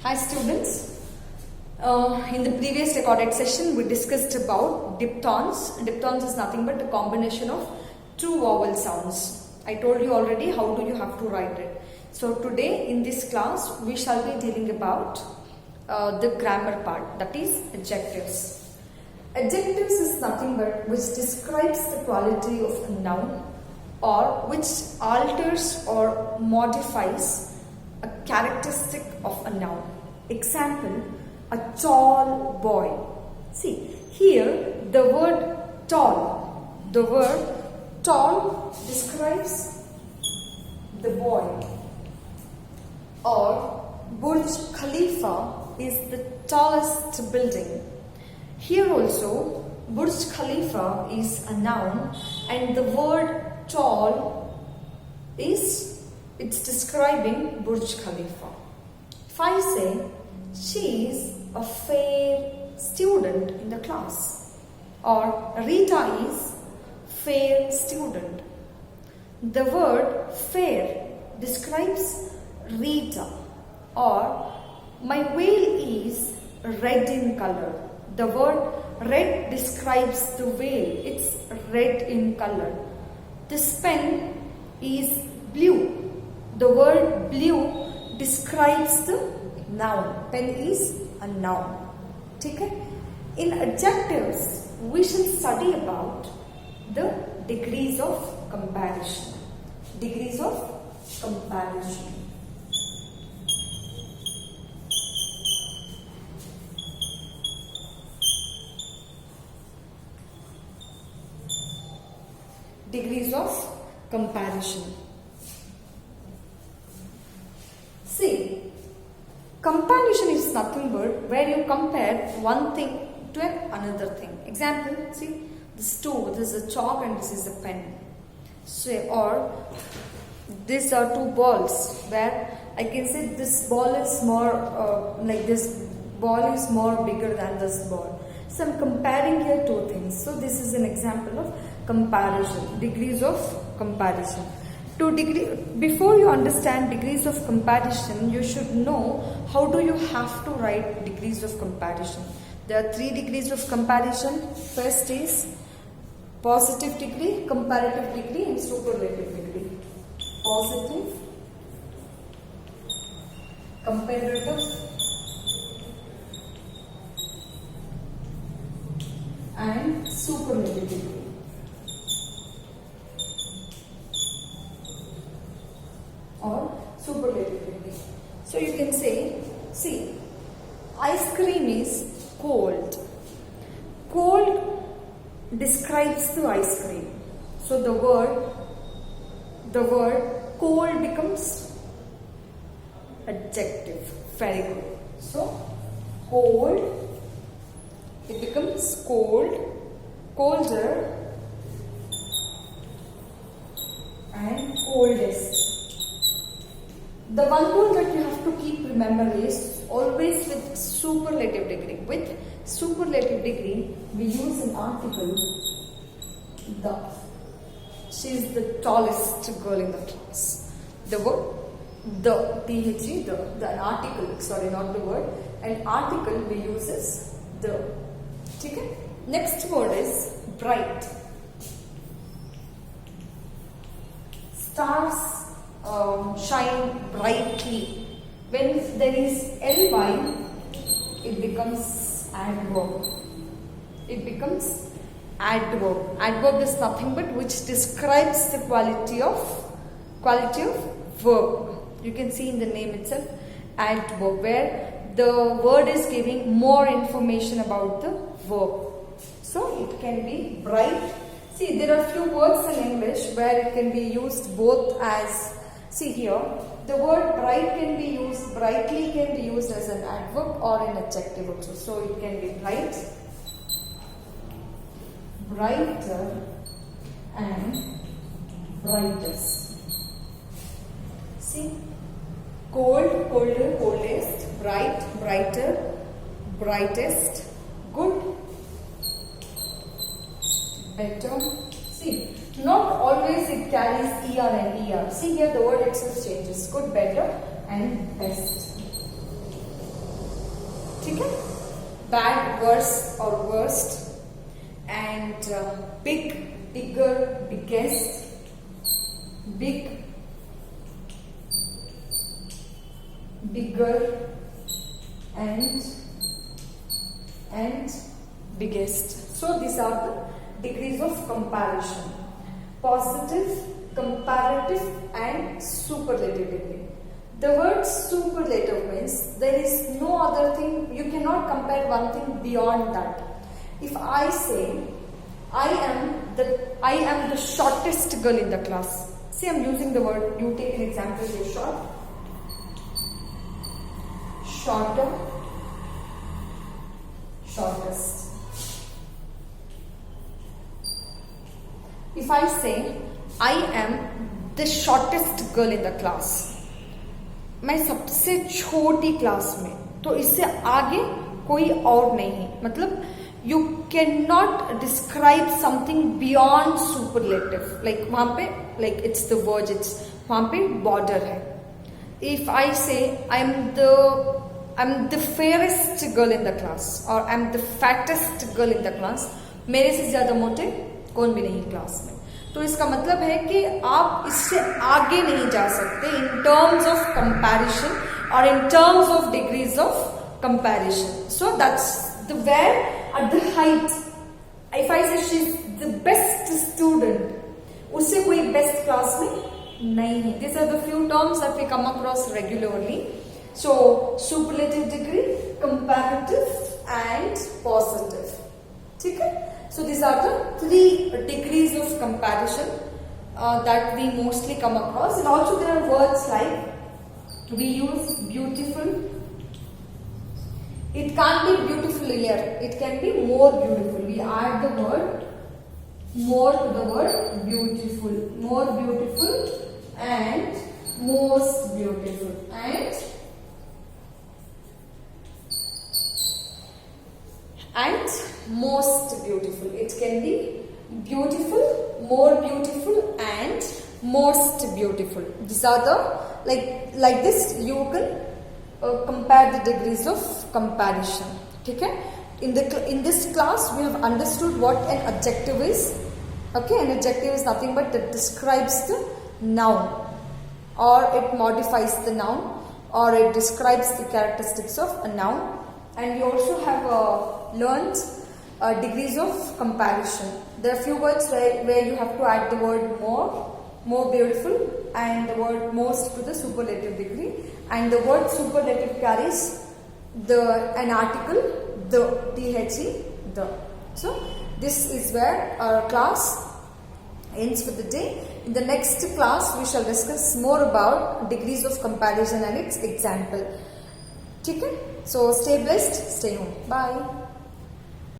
Hi students, in the previous recorded session we discussed about diphthongs. Diphthongs is nothing but a combination of two vowel sounds. I told you already how do you have to write it. So today in this class we shall be dealing about the grammar part, that is adjectives. Adjectives is nothing but which describes the quality of a noun or which alters or modifies a characteristic of a noun. Example, a tall boy. See, here the word tall describes the boy. Or Burj Khalifa is the tallest building. Here also Burj Khalifa is a noun and the word tall it's describing Burj Khalifa. If I say she is a fair student in the class or Rita is fair student, the word fair describes Rita. Or my veil is red in color. The word red describes the veil. It's red in color. This pen is blue. The word blue describes the noun. Pen is a noun. Okay? In adjectives, we shall study about the degrees of comparison. Degrees of comparison. Degrees of comparison. See, comparison is nothing but where you compare one thing to another thing. Example, see, this is a chalk and this is a pen. So, or these are two balls where I can say this ball is more like this ball is more bigger than this ball. So I'm comparing here two things. So this is an example of comparison, degrees of comparison. Before you understand degrees of comparison, you should know how do you have to write degrees of comparison. There are 3 degrees of comparison. First is positive degree, comparative degree and superlative degree. Positive, comparative and superlative degree. Or superlative degree. So you can say, see, ice cream is cold. Cold describes the ice cream. So the word cold becomes adjective. Very good. So cold, it becomes cold, colder and coldest. The one rule that you have to keep remember is always with superlative degree. With superlative degree, we use an article, the. She is the tallest girl in the class. The word, the, T-H-E, the article, sorry, not the word. An article we use is the. Okay? Next word is bright. Stars shine brightly. When there is ly, it becomes adverb. It becomes adverb. Adverb is nothing but which describes the quality of verb. You can see in the name itself, adverb, where the word is giving more information about the verb. So it can be bright. See, there are few words in English where it can be used both as. See here, the word bright can be used, brightly can be used as an adverb or an adjective also. So it can be bright, brighter and brightest. See, cold, colder, coldest, bright, brighter, brightest, good, better. See, not always it carries ER and ER. See here the word itself changes. Good, better and best. ठीक है, bad, worse or worst, and big, bigger, biggest, big, bigger, and biggest. So these are the degrees of comparison: positive, comparative, and superlative degree. The word superlative means there is no other thing, you cannot compare one thing beyond that. If I say I am the shortest girl in the class. See, I am using the word, you take an example, say short, shorter, shortest. If I say I am the shortest girl in the class, मैं सबसे छोटी class में, तो इससे आगे कोई और नहीं है. मतलब you can not describe something beyond superlative. Like वहां पे like it's the word, it's वहां पे बॉर्डर है. If I say I am the fairest girl in the class और I am the fattest girl in the class, मेरे से ज्यादा मोटे कौन भी नहीं क्लास में. तो इसका मतलब है कि आप इससे आगे नहीं जा सकते इन टर्म्स ऑफ कंपैरिजन और in terms of degrees of comparison. So that's the where at the height. If I say she is the best student, उससे कोई बेस्ट क्लास में नहीं है. This are the few terms that we come across regularly. So superlative degree, comparative and positive. ठीक है. So these are the three degrees of comparison that we mostly come across. And also there are words like we use beautiful. It can't be beautiful here. It can be more beautiful. We add the word more to the word beautiful. More beautiful and most beautiful and most beautiful. It can be beautiful, more beautiful and most beautiful. These are the like this you can compare the degrees of comparison. Okay, in this class we have understood what an adjective is. Okay, an adjective is nothing but that describes the noun, or it modifies the noun, or it describes the characteristics of a noun. And we also have learned degrees of comparison. There are few words where you have to add the word more beautiful, and the word most to the superlative degree, and the word superlative carries an article, the, the. So this is where our class ends for the day. In the next class we shall discuss more about degrees of comparison and its example. Okay? So stay blessed, stay home. Bye.